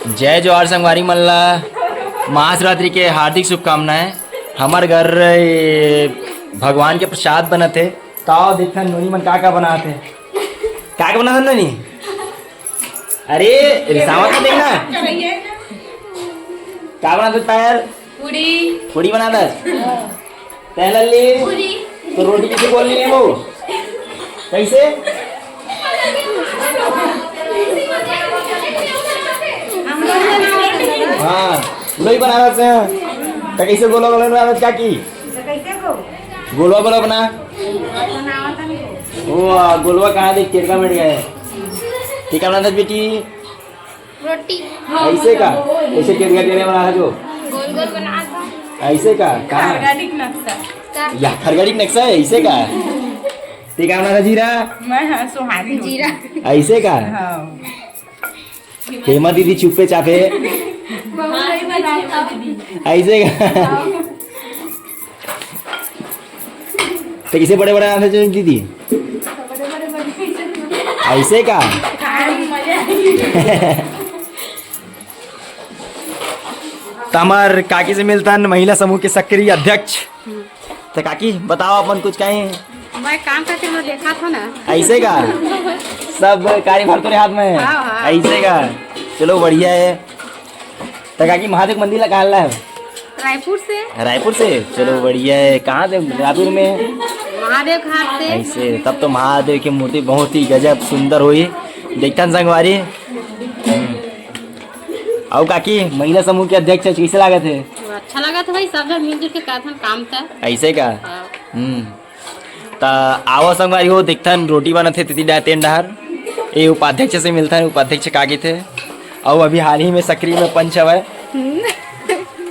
जय जोहार संगवारी मल्ला। महाशिवरात्रि के हार्दिक शुभकामनाएं। हमारे घर भगवान के प्रसाद बना थे। ताओ देखा नोनी मन का बना थे। का बना था नोनी? अरे रिसावत में देखना क्या बना था पैर? पूड़ी बना था। तैलल्ली तो रोटी किसे बोलनी है वो? कैसे? हाँ लोई बनारस है। तो कैसे गोला गोला बनारस क्या की? गोलवा गोला बना। वो गोलवा कहाँ देख केरका मिट गया है। ठीक है बना बेटी रोटी ऐसे का? ऐसे केरका केरका बना जो गोल गोल बना था। ऐसे का कहाँ? या खरगड़ी नक्शा है ऐसे का? ठीक है बना जीरा मैं सुहानी जीरा ऐसे का? हेमा दीदी चुप्पे चापे ऐसे का? तो किसे बड़े बड़े आते हैं दीदी ऐसे का? तो हमार काकी से मिलता महिला समूह के सक्रिय अध्यक्ष। तो काकी बताओ अपन कुछ कहें। मैं काम करते हुए देखा था ना। ऐसे का? सब कार्यभार तेरे हाथ में है। हाँ। ऐसे का? चलो बढ़िया है। तो काकी महादेव मंदिर लगा है रायपुर से। रायपुर से? चलो बढ़िया है। कहाँ से? रायपुर में महादेव घाट से। ऐसे तब तो महादेव की मूर्ति बहुत ही गजब सुंदर हुई। देखता संगवारी। और काकी महिला समूह के अध्यक्ष कैसे लगा थे? अच्छा लगा था भाई, सब जन मिलजुल के काम था। ऐसे का? तो आओ संगवारी हो देखता रोटी बना थे तिथि तेन डहर। ये उपाध्यक्ष से मिलता है। उपाध्यक्ष काकी थे और अभी हाल ही में सक्रिय में पंच है।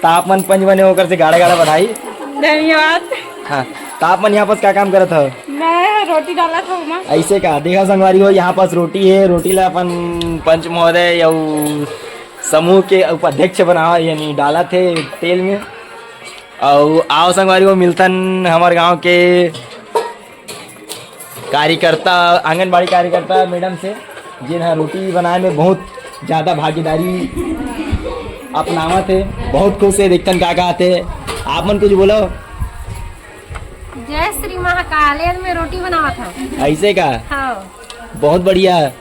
तापमन पंच बने होकर से गाड़ा गाड़ा बधाई। धन्यवाद। हाँ तापमन यहाँ पर क्या काम करत है? मैं रोटी डाला था उमा। ऐसे का? देखा संगवारी हो यहाँ पास रोटी है। रोटी ला अपन पंच महोदय या समूह के उपाध्यक्ष बनावा यानी डाला थे तेल में। और आओ संगवारी हो मिलतन हमारे गांव के कार्यकर्ता आंगनबाड़ी कार्यकर्ता मैडम से जिन्हें रोटी बनाने में बहुत ज़्यादा भागीदारी अपनावा थे। बहुत खुश है देखतन का आते। आप मन कुछ बोलो। जय श्री महाकाल में रोटी बनावा था। ऐसे का? हाँ बहुत बढ़िया।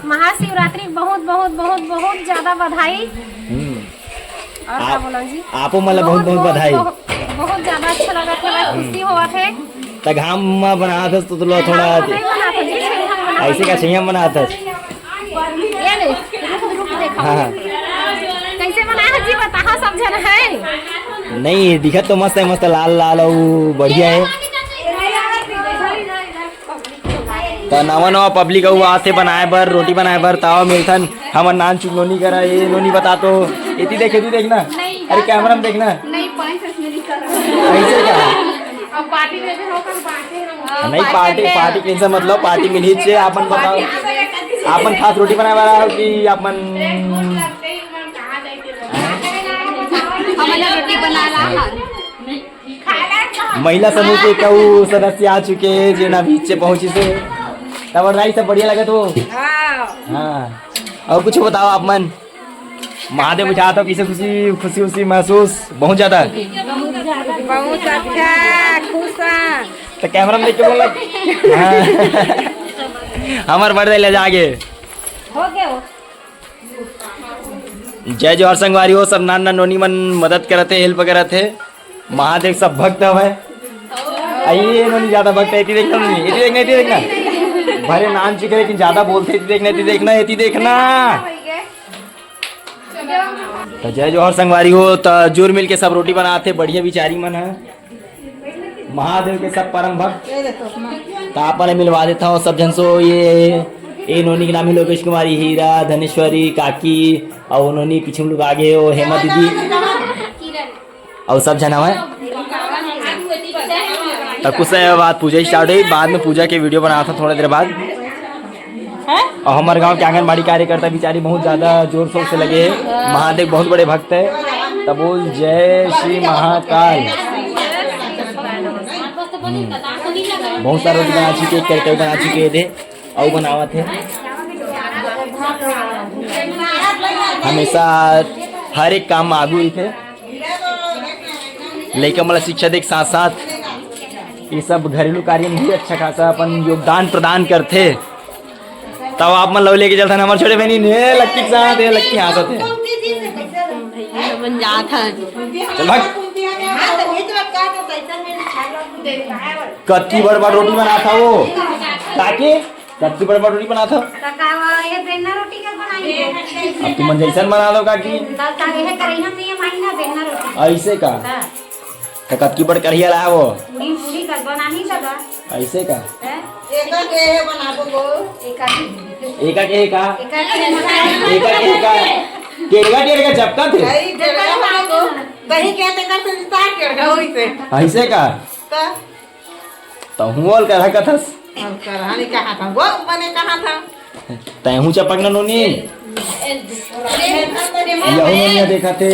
महाशिवरात्रि बहुत बहुत बहुत बहुत ज्यादा बधाई। और क्या बोला जी? आपो मतलब बहुत बहुत बधाई। बहुत ज्यादा अच्छा लगा था। खुशी हुआ थे। तो घाम में बना था तो थोड़ा ऐसे का छैया बना था। हाँ कैसे बनाया जी बताओ सब जन है। नहीं दिखत तो मस्त है। मस्त लाल लाल और बढ़िया है। तो नवा नवा पब्लिक आते बनाए बर रोटी बनाए बर तावा मिलथन। हमर नान चुप नोनी करा ये नोनी बता तो इतनी देखे तू देखना। अरे कैमरा में देखना। ऐसे का? नहीं पार्टी कैसे मतलब पार्टी मिली छे। आपन बताओ आपन खास रोटी बनाए वाला हो कि आपन रोटी बना रहा। महिला समूह के कऊ सदस्य आ चुके हैं जो बीच से पहुंची से तब राई सब बढ़िया लगे तो। हाँ और कुछ बताओ आप मन। महादेव बुझा तो किसे खुशी खुशी खुशी महसूस बहुत ज्यादा। बहुत अच्छा खुश है। तो कैमरा में देख के बोल। हमार बर्थडे ले जागे। हो गया। जय जोहर संगवारी हो। सब नाना नोनी मन मदद करते हेल्प करते। महादेव सब भक्त हवे। आइए नोनी ज्यादा भक्त है। देखना नहीं देखना देखना भरे नाम चुके लेकिन ज्यादा बोलते देखना देखना। तो जय जोहर संगवारी हो। तो जोर मिल के सब रोटी बनाते बढ़िया बिचारी मन है। महादेव के सब परम भक्त। तो आप मिलवा देता हूँ सब जन सो। ये नोनी के नाम है लोकेश कुमारी, हीरा, धनेश्वरी, काकी और नोनी पीछे लोग आगे हो हेमा दीदी और सब जना है। तो कुछ बाद पूजा स्टार्ट हुई। बाद में पूजा के वीडियो बना था थोड़ी देर बाद। और हमारे गांव के आंगनबाड़ी कार्यकर्ता बेचारी बहुत ज़्यादा जोर शोर से लगे हैं। महादेव बहुत बड़े भक्त है। तब बोल जय श्री महाकाल। बहुत सारे रोटी बना चुके करके बना चुके थे और बनावा थे। हमेशा हर एक काम में आगू रखे, लेकिन मतलब शिक्षा के साथ साथ ये सब घरेलू कार्य में भी अच्छा खासा अपन योगदान प्रदान करते। तब आप मन लव लेके चलता हमारे छोटे बहनी ने लक्की के साथ है, लक्की हाथ है बन जाता है। चल भाग। कच्ची बड़ रोटी बना था वो ताकि कच्ची बड़ रोटी बना था। ये बेलना रोटी का बनाई अब तुम मन जैसन बना लो काकी, ऐसे का तो कच्ची बड़ करिया ला वो ऐसे का केरगा टेरगा चपका थे ऐसे का तो हुआ कर कथस तैहू चपक न नोनी यहू नोनी देखा थे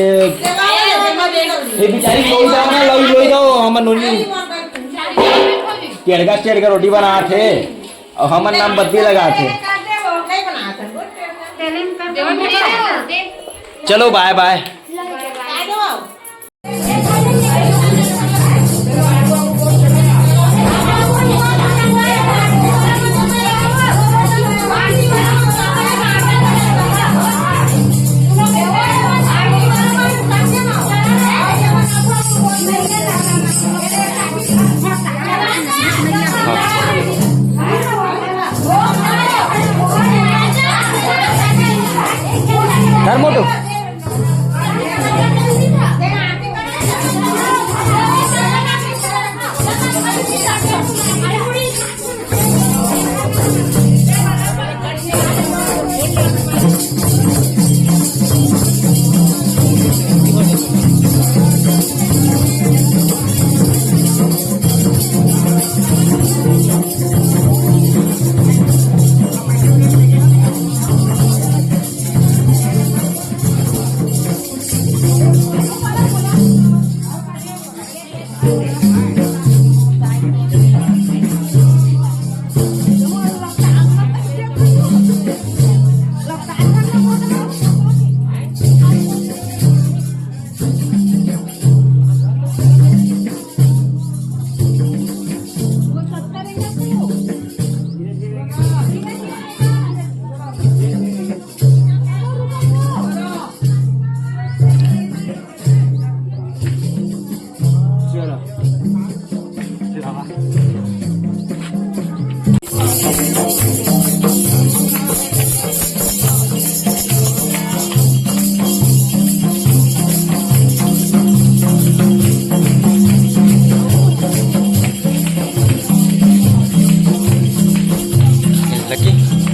ये बेचारी लोई जाओ ना लोई जाओ हमर नोनी टेरगा रोटी बना थे और हमर नाम बद्दी लगा थे। चलो बाय बाय। मोटू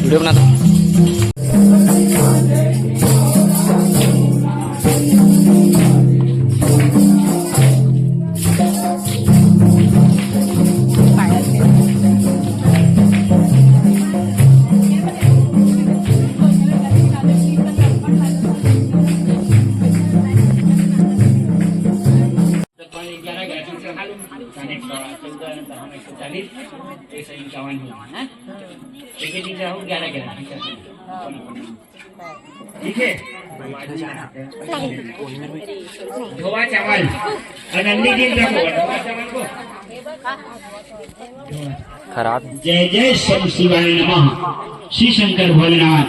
वीडियो बना दो। ठीक है धोवा चावल आनंदी दिन रखो धोवा चावल को खराब। जय जय शिव शिवाय नमः। श्री शंकर भोलेनाथ।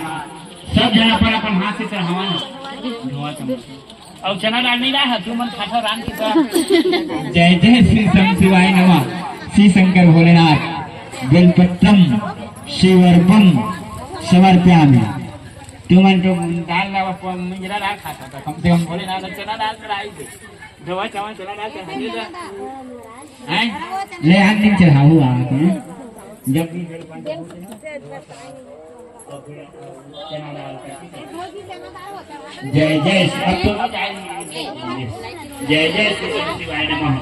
सब जना पर अपन हाथ से चढ़ावन धोवा चावल और चना दाल नहीं रहा तू मन खाठा राम की तरह। जय जय श्री शंकर शिवाय नमः। श्री शंकर भोलेनाथ। बेलपत्रम शिवर्पम समर्पयामि। तुमन तो दाल ना मिंजरा दाल खाता था कम से कम भोलेनाथ चना दाल चढ़ाई दे धोवा चावल चना दाल चढ़ाई दे हैं ले हम दिन चढ़ाऊ आप जब भी जय जय जय जय श्री शिवाय नमः।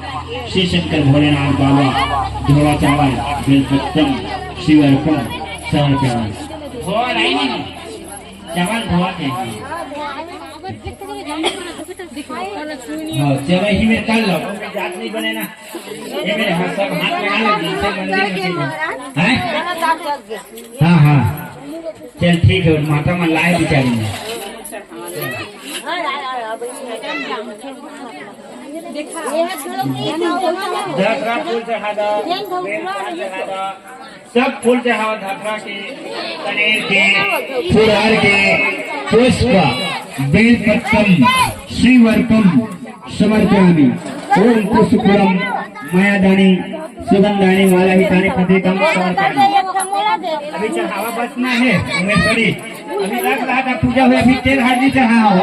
श्री शंकर भोलेनाथ बाबा धोवा चावल बेलपत्रम शिवर्पम समर्पयामि। धोवा नहीं चावल धोवा के चलो ही में कर लो जात नहीं बने ना ये मेरे हाथ सब हाथ लगा लो जिससे मंदिर में हैं हाँ हाँ चल ठीक है माता में लाए बिचारी धतरा फूल चढ़ा दो, बेलपात चढ़ा दो, सब फूल चढ़ाओ धतरा के, कनेर के, फुलहार के, पुष्प, बेलपत्रम, श्रीवर्पम समर्पयामि। ओम पुष्पफलम मायादानी सुगंधानी मालाहितानी प्रतीकम समर्पयामि। अभी चढ़ावा बचना है उमेशवरी, अभी लग रहा था पूजा हुई, अभी तेल हल्दी चढ़ाओ।